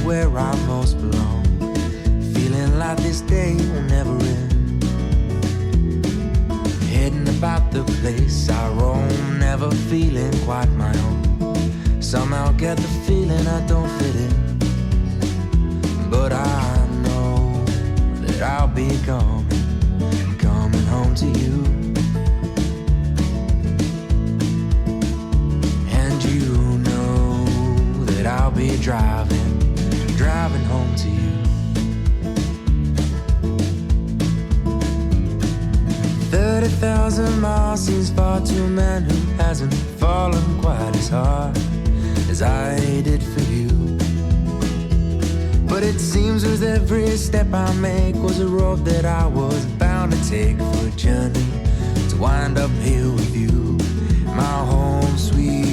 where I most belong. Feeling like this day will never end. Heading about the place I roam, never feeling quite my own. Somehow get the feeling I don't fit in, but I know that I'll be coming home to you. And you know that I'll be driving home to you. 30,000 miles seems far to a man who hasn't fallen quite as hard as I did for you. But it seems with every step I make was a road that I was bound to take for a journey to wind up here with you, my home sweet